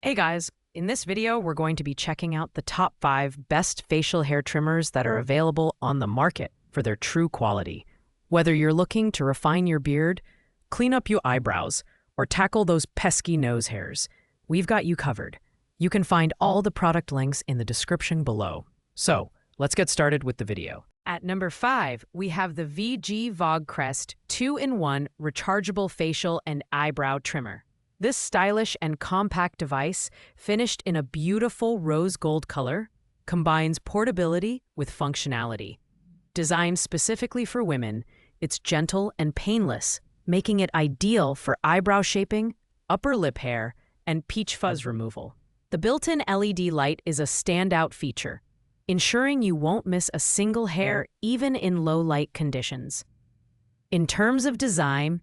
Hey guys, in this video we're going to be checking out the top 5 best facial hair trimmers that are available on the market for their true quality. Whether you're looking to refine your beard, clean up your eyebrows, or tackle those pesky nose hairs, we've got you covered. You can find all the product links in the description below. So, let's get started with the video. At number 5, we have the VG Vogue Crest 2-in-1 Rechargeable Facial and Eyebrow Trimmer. This stylish and compact device, finished in a beautiful rose gold color, combines portability with functionality. Designed specifically for women, it's gentle and painless, making it ideal for eyebrow shaping, upper lip hair, and peach fuzz removal. The built-in LED light is a standout feature, ensuring you won't miss a single hair even in low-light conditions. In terms of design,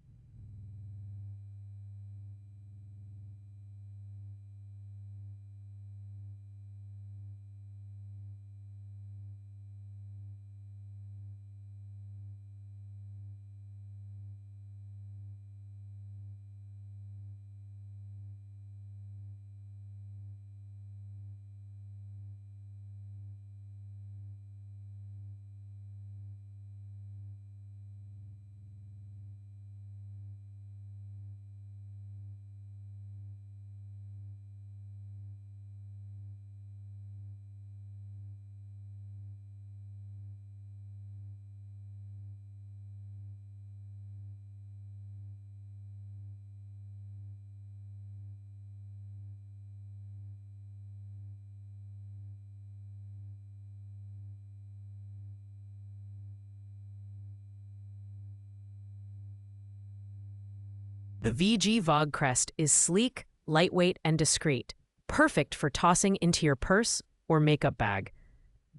the VG Vogue Crest is sleek, lightweight, and discreet, perfect for tossing into your purse or makeup bag.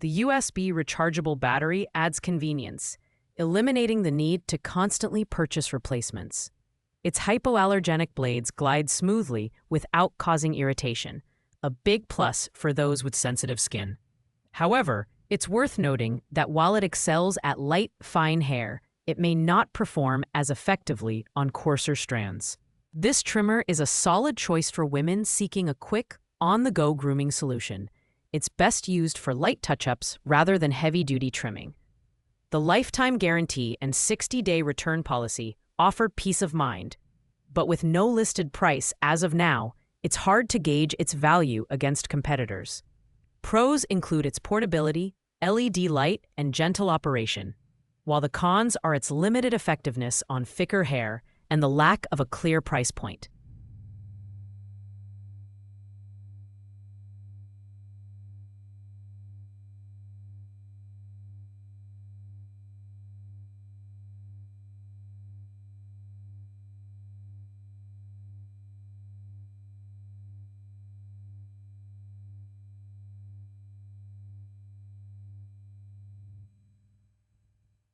The USB rechargeable battery adds convenience, eliminating the need to constantly purchase replacements. Its hypoallergenic blades glide smoothly without causing irritation, a big plus for those with sensitive skin. However, it's worth noting that while it excels at light, fine hair, it may not perform as effectively on coarser strands. This trimmer is a solid choice for women seeking a quick, on-the-go grooming solution. It's best used for light touch-ups rather than heavy-duty trimming. The lifetime guarantee and 60-day return policy offer peace of mind, but with no listed price as of now, it's hard to gauge its value against competitors. Pros include its portability, LED light, and gentle operation, while the cons are its limited effectiveness on thicker hair and the lack of a clear price point.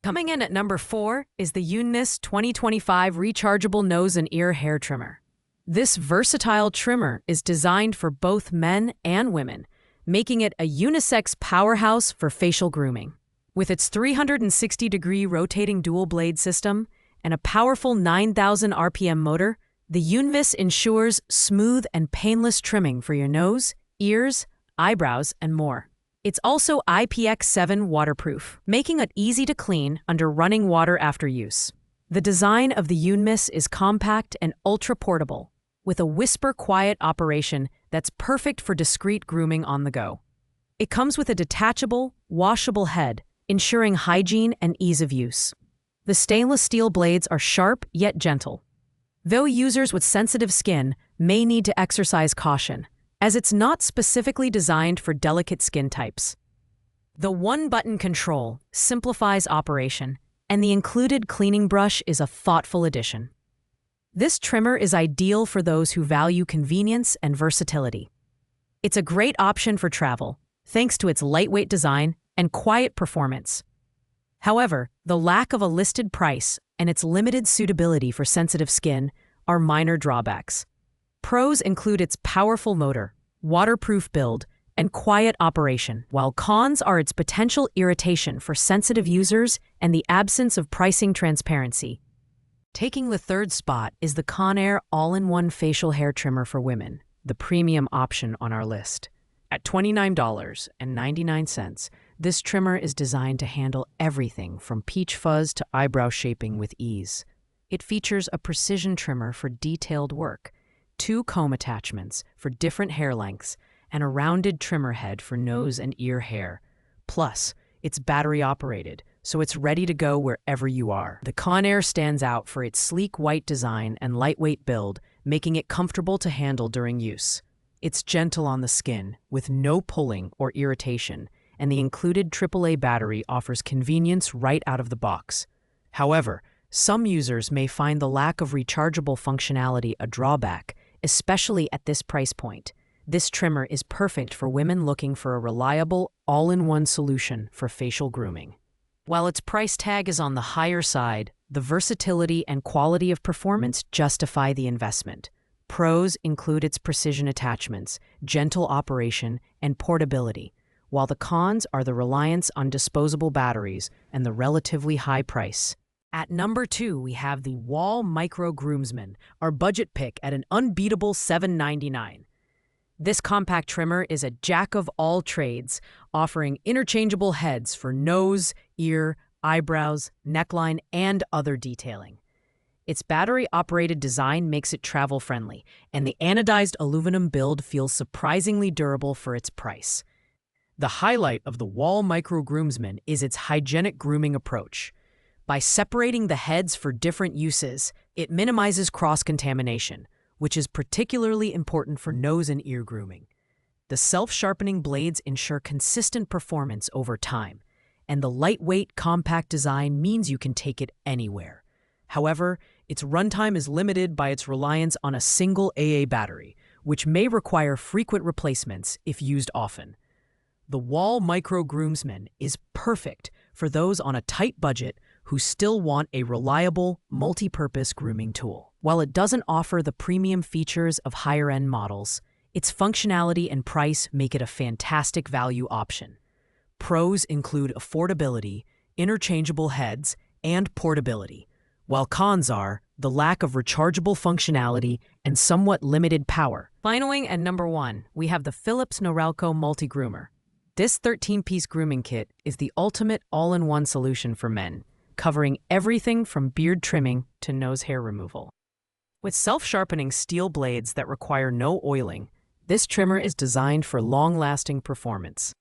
Coming in at number 4 is the Unis 2025 Rechargeable Nose and Ear Hair Trimmer. This versatile trimmer is designed for both men and women, making it a unisex powerhouse for facial grooming. With its 360-degree rotating dual-blade system and a powerful 9,000 RPM motor, the Unis ensures smooth and painless trimming for your nose, ears, eyebrows, and more. It's also IPX7 waterproof, making it easy to clean under running water after use. The design of the Unis is compact and ultra-portable, with a whisper-quiet operation that's perfect for discreet grooming on the go. It comes with a detachable, washable head, ensuring hygiene and ease of use. The stainless steel blades are sharp yet gentle, though users with sensitive skin may need to exercise caution, as it's not specifically designed for delicate skin types. The one-button control simplifies operation, and the included cleaning brush is a thoughtful addition. This trimmer is ideal for those who value convenience and versatility. It's a great option for travel, thanks to its lightweight design and quiet performance. However, the lack of a listed price and its limited suitability for sensitive skin are minor drawbacks. Pros include its powerful motor, waterproof build, and quiet operation, while cons are its potential irritation for sensitive users and the absence of pricing transparency. Taking the third spot is the Conair all-in-one facial hair trimmer for women. the premium option on our list. At $29.99, this trimmer is designed to handle everything from peach fuzz to eyebrow shaping with ease. It features a precision trimmer for detailed work, 2 comb attachments for different hair lengths, and a rounded trimmer head for nose and ear hair. Plus, it's battery-operated, so it's ready to go wherever you are. The Conair stands out for its sleek white design and lightweight build, making it comfortable to handle during use. It's gentle on the skin, with no pulling or irritation, and the included AAA battery offers convenience right out of the box. However, some users may find the lack of rechargeable functionality a drawback, especially at this price point. This trimmer is perfect for women looking for a reliable, all-in-one solution for facial grooming. While its price tag is on the higher side, the versatility and quality of performance justify the investment. Pros include its precision attachments, gentle operation, and portability, while the cons are the reliance on disposable batteries and the relatively high price. At number 2, we have the Wahl Micro Groomsman, our budget pick at an unbeatable $7.99. This compact trimmer is a jack of all trades, offering interchangeable heads for nose, ear, eyebrows, neckline, and other detailing. Its battery-operated design makes it travel-friendly, and the anodized aluminum build feels surprisingly durable for its price. The highlight of the Wahl Micro Groomsman is its hygienic grooming approach. By separating the heads for different uses, it minimizes cross-contamination, which is particularly important for nose and ear grooming. The self-sharpening blades ensure consistent performance over time, and the lightweight, compact design means you can take it anywhere. However, its runtime is limited by its reliance on a single AA battery, which may require frequent replacements if used often. The Wahl Micro Groomsman is perfect for those on a tight budget who still want a reliable, multi-purpose grooming tool. While it doesn't offer the premium features of higher-end models, its functionality and price make it a fantastic value option. Pros include affordability, interchangeable heads, and portability, while cons are the lack of rechargeable functionality and somewhat limited power. Finally, at number 1, we have the Philips Norelco Multi-Groomer. This 13-piece grooming kit is the ultimate all-in-one solution for men, covering everything from beard trimming to nose hair removal. With self-sharpening steel blades that require no oiling, this trimmer is designed for long-lasting performance.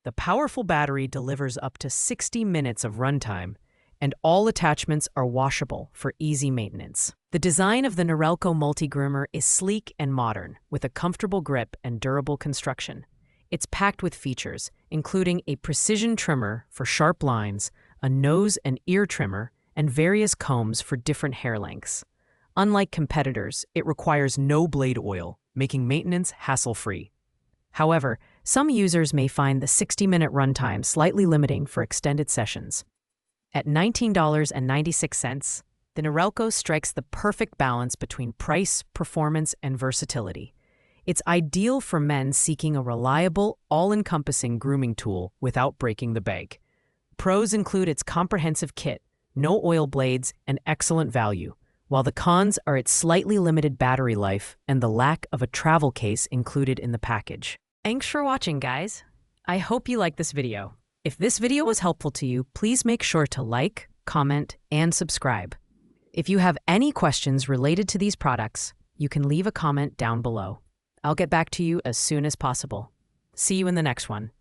The powerful battery delivers up to 60 minutes of runtime, and all attachments are washable for easy maintenance. The design of the Norelco Multi-Groomer is sleek and modern, with a comfortable grip and durable construction. It's packed with features, including a precision trimmer for sharp lines, a nose and ear trimmer, and various combs for different hair lengths. Unlike competitors, it requires no blade oil, making maintenance hassle-free. However, some users may find the 60-minute runtime slightly limiting for extended sessions. At $19.96, the Norelco strikes the perfect balance between price, performance, and versatility. It's ideal for men seeking a reliable, all-encompassing grooming tool without breaking the bank. Pros include its comprehensive kit, no oil blades, and excellent value, while the cons are its slightly limited battery life and the lack of a travel case included in the package. Thanks for watching, guys. I hope you liked this video. If this video was helpful to you, please make sure to like, comment, and subscribe. If you have any questions related to these products, you can leave a comment down below. I'll get back to you as soon as possible. See you in the next one.